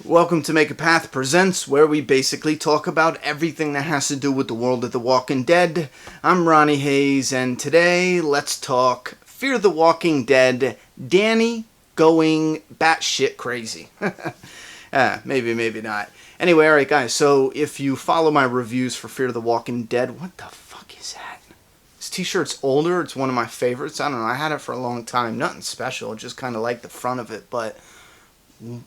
Welcome to Make a Path Presents, where we basically talk about everything that has to do with the world of The Walking Dead. I'm Ronnie Hayes, and today let's talk Fear the Walking Dead, Danny going batshit crazy. Maybe not. Anyway, alright guys, so if you follow my reviews for Fear the Walking Dead, what the fuck is that? This t-shirt's older, it's one of my favorites. I don't know, I had it for a long time. Nothing special, just kind of like the front of it, but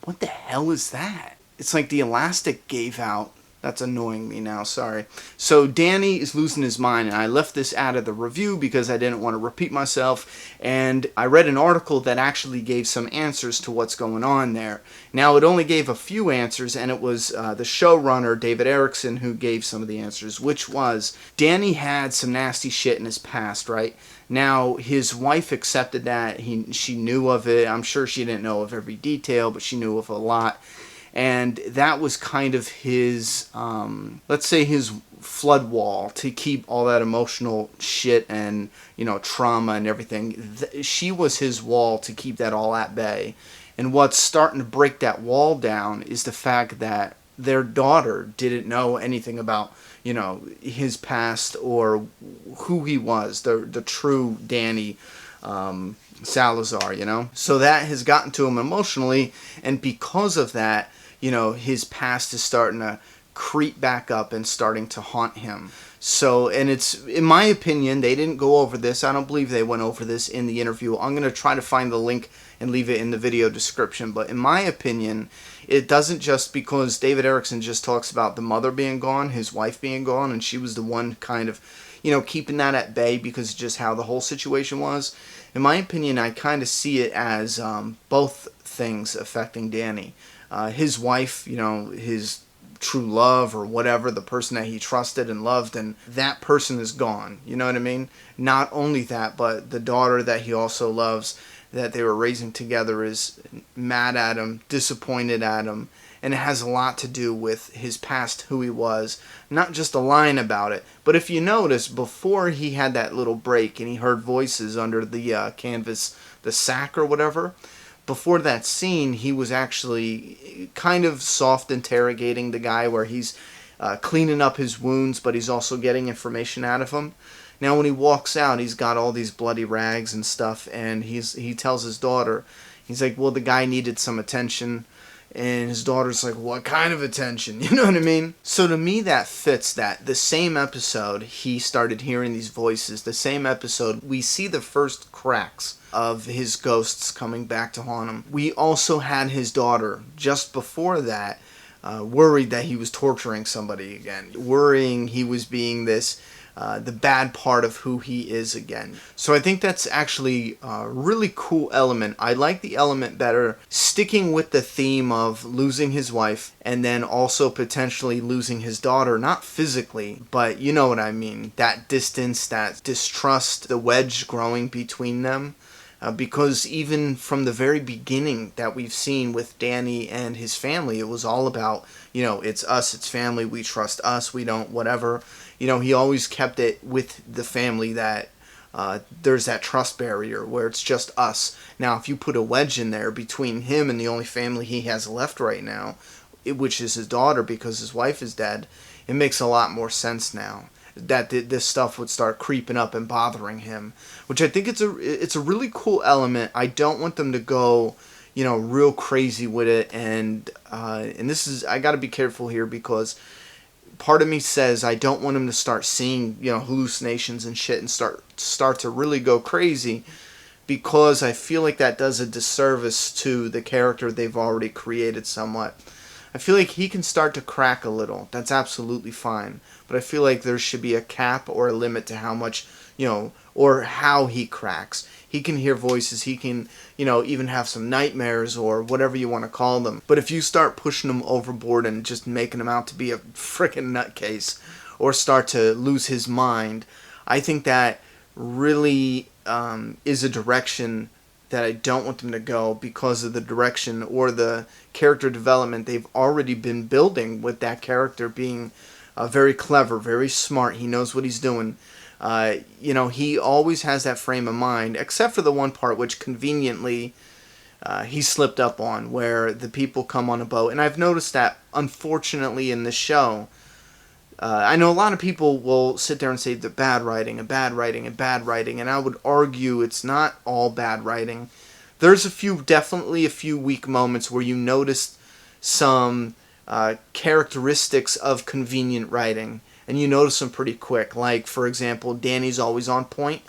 what the hell is that? It's like the elastic gave out. That's annoying me now, sorry. So Danny is losing his mind, and I left this out of the review because I didn't want to repeat myself, and I read an article that actually gave some answers to what's going on there. Now, it only gave a few answers, and it was the showrunner, David Erickson, who gave some of the answers, which was, Danny had some nasty shit in his past, right? Now, his wife accepted that. She knew of it. I'm sure she didn't know of every detail, but she knew of a lot. And that was kind of his, let's say his flood wall to keep all that emotional shit and, trauma and everything. She was his wall to keep that all at bay. And what's starting to break that wall down is the fact that their daughter didn't know anything about, his past or who he was, the true Danny Salazar, So that has gotten to him emotionally, and because of that, his past is starting to creep back up and starting to haunt him. So, and it's, in my opinion, they didn't go over this. I don't believe they went over this in the interview. I'm going to try to find the link and leave it in the video description. But in my opinion, it doesn't just because David Erickson just talks about the mother being gone, his wife being gone, and she was the one kind of, keeping that at bay because of just how the whole situation was. In my opinion, I kind of see it as both things affecting Danny. His wife, his true love or whatever, the person that he trusted and loved, and that person is gone. You know what I mean? Not only that, but the daughter that he also loves, that they were raising together, is mad at him, disappointed at him, and it has a lot to do with his past, who he was. Not just a line about it, but if you notice, before he had that little break and he heard voices under the canvas, the sack or whatever, before that scene, he was actually kind of soft interrogating the guy where he's cleaning up his wounds, but he's also getting information out of him. Now, when he walks out, he's got all these bloody rags and stuff, and he tells his daughter, he's like, well, the guy needed some attention, and his daughter's like, what kind of attention? You know what I mean? So to me, that fits that. The same episode, he started hearing these voices. The same episode, we see the first cracks of his ghosts coming back to haunt him. We also had his daughter, just before that, worried that he was torturing somebody again. Worrying he was being this, the bad part of who he is again. So I think that's actually a really cool element. I like the element better, sticking with the theme of losing his wife and then also potentially losing his daughter, not physically, but you know what I mean. That distance, that distrust, the wedge growing between them. Because even from the very beginning that we've seen with Danny and his family, it was all about, it's us, it's family, we trust us, we don't, whatever. He always kept it with the family that there's that trust barrier where it's just us. Now, if you put a wedge in there between him and the only family he has left right now, which is his daughter because his wife is dead, it makes a lot more sense now that this stuff would start creeping up and bothering him, which I think it's a really cool element. I don't want them to go, real crazy with it, and this is, I got to be careful here because part of me says I don't want him to start seeing, hallucinations and shit and start to really go crazy, because I feel like that does a disservice to the character they've already created somewhat. I feel like he can start to crack a little. That's absolutely fine. But I feel like there should be a cap or a limit to how much, or how he cracks. He can hear voices. He can, even have some nightmares or whatever you want to call them. But if you start pushing him overboard and just making him out to be a freaking nutcase or start to lose his mind, I think that really is a direction that I don't want them to go because of the direction or the character development they've already been building with that character being very clever, very smart. He knows what he's doing. He always has that frame of mind, except for the one part which conveniently he slipped up on, where the people come on a boat. And I've noticed that, unfortunately, in this show, I know a lot of people will sit there and say the bad writing and bad writing and bad writing, and I would argue it's not all bad writing. There's definitely a few weak moments where you notice some characteristics of convenient writing, and you notice them pretty quick. Like, for example, Danny's always on point.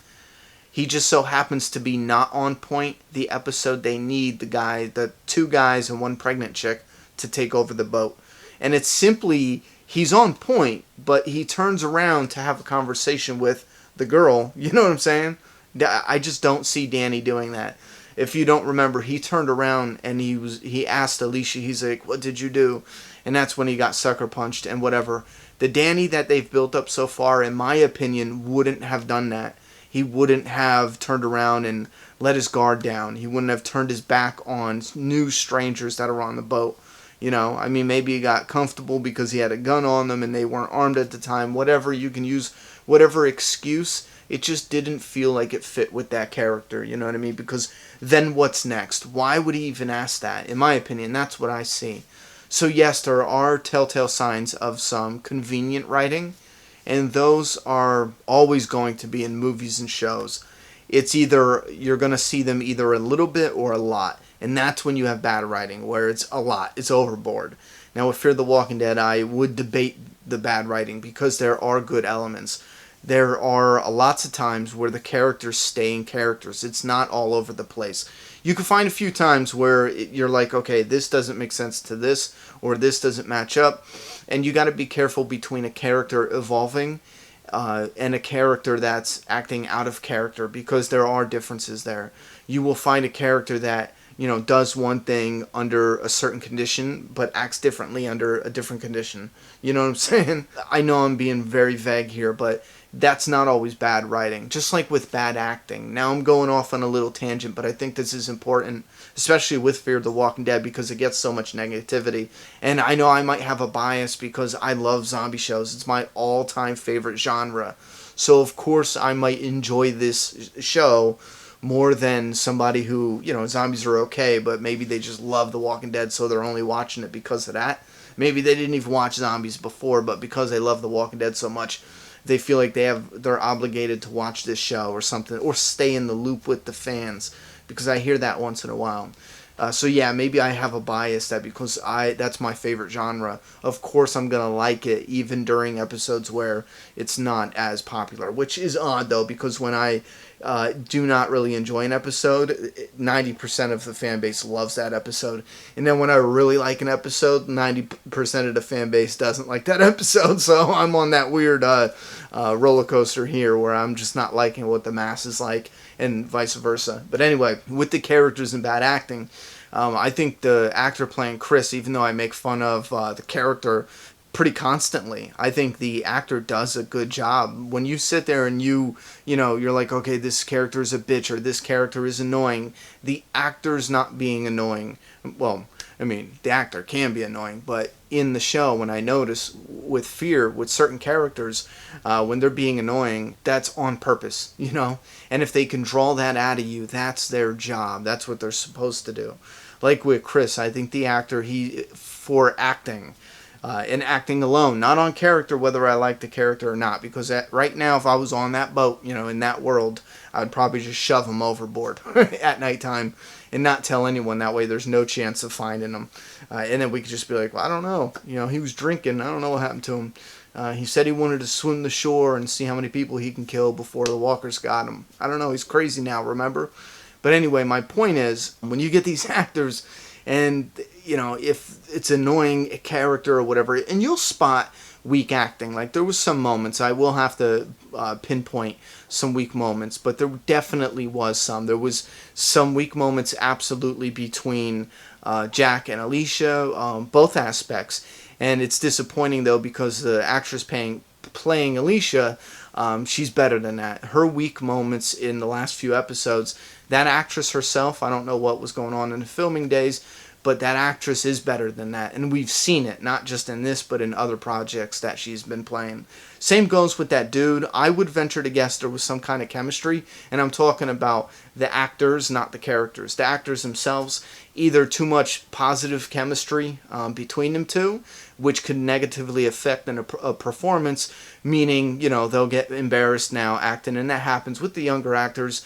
He just so happens to be not on point the episode they need the two guys and one pregnant chick to take over the boat. And it's simply, he's on point, but he turns around to have a conversation with the girl. You know what I'm saying? I just don't see Danny doing that. If you don't remember, he turned around and he asked Alicia, he's like, "What did you do?" And that's when he got sucker punched and whatever. The Danny that they've built up so far, in my opinion, wouldn't have done that. He wouldn't have turned around and let his guard down. He wouldn't have turned his back on new strangers that are on the boat. You know, I mean, maybe he got comfortable because he had a gun on them and they weren't armed at the time. Whatever, you can use whatever excuse. It just didn't feel like it fit with that character. You know what I mean? Because then what's next? Why would he even ask that? In my opinion, that's what I see. So yes, there are telltale signs of some convenient writing, and those are always going to be in movies and shows. It's either, you're going to see them either a little bit or a lot, and that's when you have bad writing, where it's a lot, it's overboard. Now with Fear the Walking Dead, I would debate the bad writing because there are good elements. There are lots of times where the characters stay in characters. It's not all over the place. You can find a few times where you're like, okay, this doesn't make sense to this, or this doesn't match up. And you got to be careful between a character evolving and a character that's acting out of character, because there are differences there. You will find a character that, you know, does one thing under a certain condition, but acts differently under a different condition. You know what I'm saying? I know I'm being very vague here, but that's not always bad writing. Just like with bad acting. Now I'm going off on a little tangent, but I think this is important, especially with Fear the Walking Dead, because it gets so much negativity. And I know I might have a bias because I love zombie shows. It's my all-time favorite genre. So of course I might enjoy this show more than somebody who, you know, zombies are okay, but maybe they just love The Walking Dead, so they're only watching it because of that. Maybe they didn't even watch zombies before, but because they love The Walking Dead so much, they feel like they're obligated to watch this show or something, or stay in the loop with the fans, because I hear that once in a while. So yeah, maybe I have a bias that because that's my favorite genre, of course I'm gonna like it even during episodes where it's not as popular, which is odd though, because when I do not really enjoy an episode, 90% of the fan base loves that episode, and then when I really like an episode, 90% of the fan base doesn't like that episode. So I'm on that weird roller coaster here where I'm just not liking what the masses like, and vice versa. But anyway, with the characters and bad acting, I think the actor playing Chris, even though I make fun of the character pretty constantly, I think the actor does a good job. When you sit there and you know, you're like, okay, this character is a bitch, or this character is annoying, the actor's not being annoying. Well, I mean, the actor can be annoying, but in the show, when I notice with Fear, with certain characters, when they're being annoying, that's on purpose, you know? And if they can draw that out of you, that's their job. That's what they're supposed to do. Like with Chris, I think the actor, for acting, and acting alone, not on character, whether I like the character or not, because right now, if I was on that boat, you know, in that world, I'd probably just shove him overboard at nighttime and not tell anyone. That way there's no chance of finding him. And then we could just be like, well, I don't know. You know, he was drinking. I don't know what happened to him. He said he wanted to swim the shore and see how many people he can kill before the walkers got him. I don't know. He's crazy now, remember? But anyway, my point is, when you get these actors, and, you know, if it's annoying character or whatever, and you'll spot weak acting. Like, there was some moments, I will have to pinpoint some weak moments, but there definitely was some. There was some weak moments absolutely between Jack and Alicia, both aspects. And it's disappointing, though, because the actress playing Alicia, she's better than that. Her weak moments in the last few episodes, that actress herself, I don't know what was going on in the filming days, but that actress is better than that, and we've seen it, not just in this, but in other projects that she's been playing. Same goes with that dude. I would venture to guess there was some kind of chemistry, and I'm talking about the actors, not the characters. The actors themselves, either too much positive chemistry between them two, which could negatively affect a performance, meaning, they'll get embarrassed now acting, and that happens with the younger actors.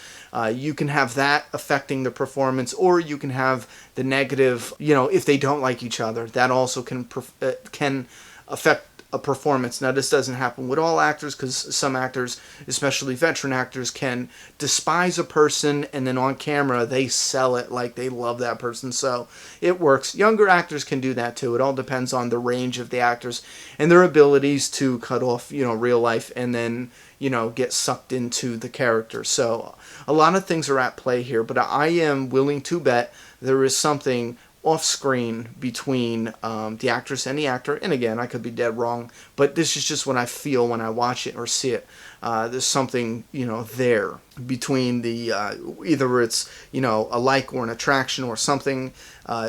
You can have that affecting the performance, or you can have the negative, if they don't like each other, that also can affect a performance. Now, this doesn't happen with all actors, because some actors, especially veteran actors, can despise a person, and then on camera they sell it like they love that person, so it works. Younger actors can do that too. It all depends on the range of the actors and their abilities to cut off, real life, and then, get sucked into the character. So a lot of things are at play here, but I am willing to bet there is something off screen between the actress and the actor. And again, I could be dead wrong, but this is just what I feel when I watch it or see it. There's something, there between the either it's, a like or an attraction or something,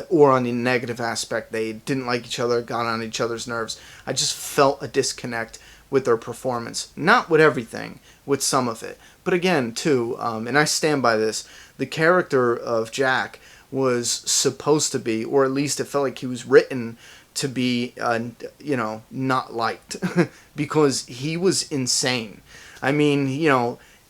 or on the negative aspect, they didn't like each other, got on each other's nerves. I just felt a disconnect with their performance. Not with everything, with some of it. But again, too, and I stand by this, the character of Jack was supposed to be, or at least it felt like he was written to be, not liked, because he was insane. I mean,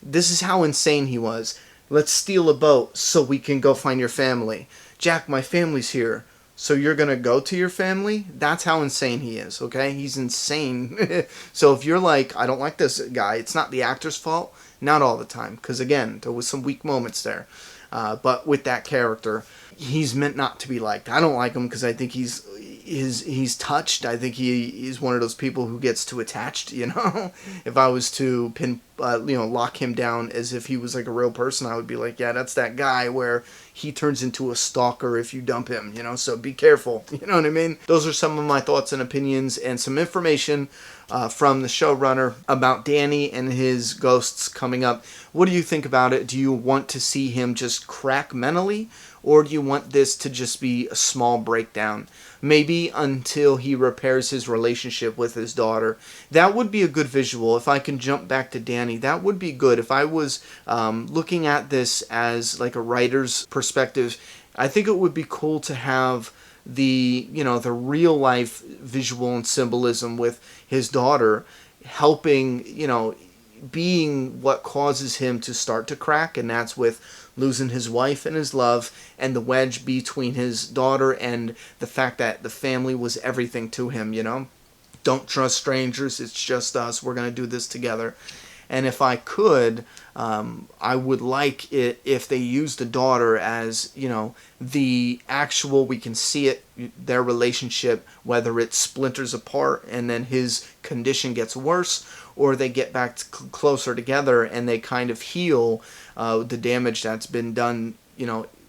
this is how insane he was. Let's steal a boat so we can go find your family. Jack, my family's here. So you're going to go to your family? That's how insane he is, okay? He's insane. So if you're like, I don't like this guy, it's not the actor's fault. Not all the time, because again, there was some weak moments there. But with that character, he's meant not to be liked. I don't like him because I think he's touched. I think he's one of those people who gets too attached. If I was to lock him down as if he was like a real person, I would be like, yeah, that's that guy where he turns into a stalker if you dump him. So be careful. You know what I mean? Those are some of my thoughts and opinions, and some information from the showrunner about Danny and his ghosts coming up. What do you think about it? Do you want to see him just crack mentally, or do you want this to just be a small breakdown? Maybe until he repairs his relationship with his daughter. That would be a good visual. If I can jump back to Danny, that would be good. If I was looking at this as like a writer's perspective, I think it would be cool to have the real life visual and symbolism with his daughter helping, being what causes him to start to crack, and that's with losing his wife and his love, and the wedge between his daughter and the fact that the family was everything to him. Don't trust strangers, it's just us, we're going to do this together. And if I could, I would like it if they used the daughter as, the actual, we can see it, their relationship, whether it splinters apart and then his condition gets worse, or they get back closer together and they kind of heal the damage that's been done,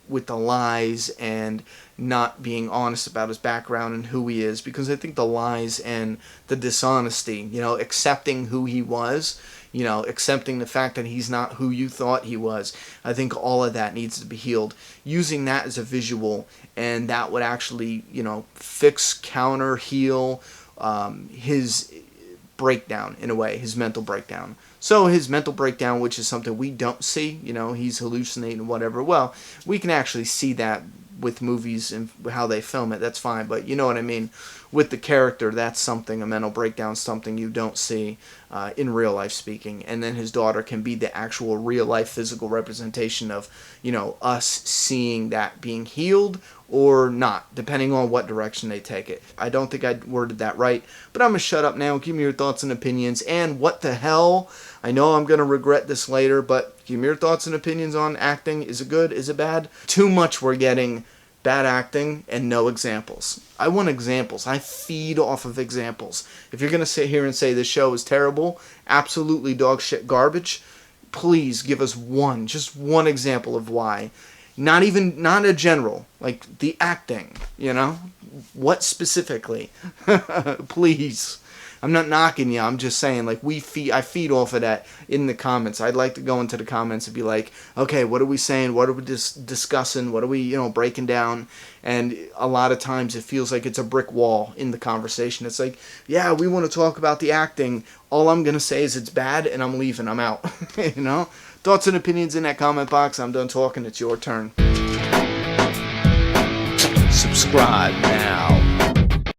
with the lies and not being honest about his background and who he is. Because I think the lies and the dishonesty, accepting who he was, accepting the fact that he's not who you thought he was, I think all of that needs to be healed. Using that as a visual, and that would actually, fix, counter, heal his breakdown in a way, his mental breakdown. So his mental breakdown, which is something we don't see, he's hallucinating, whatever. Well, we can actually see that with movies and how they film it. That's fine, but you know what I mean. With the character, that's something, a mental breakdown, something you don't see in real life speaking. And then his daughter can be the actual real life physical representation of, us seeing that being healed or not, depending on what direction they take it. I don't think I worded that right, but I'm going to shut up now. Give me your thoughts and opinions. And what the hell? I know I'm going to regret this later, but give me your thoughts and opinions on acting. Is it good? Is it bad? Too much we're getting bad acting and no examples. I want examples. I feed off of examples. If you're going to sit here and say this show is terrible, absolutely dog shit garbage, please give us just one example of why. Not a general, like the acting, What specifically? Please. I'm not knocking you. I'm just saying, like, I feed off of that in the comments. I'd like to go into the comments and be like, okay, what are we saying? What are we discussing? What are we, breaking down? And a lot of times it feels like it's a brick wall in the conversation. It's like, yeah, we want to talk about the acting. All I'm going to say is it's bad and I'm leaving. I'm out. Thoughts and opinions in that comment box. I'm done talking. It's your turn. Subscribe now.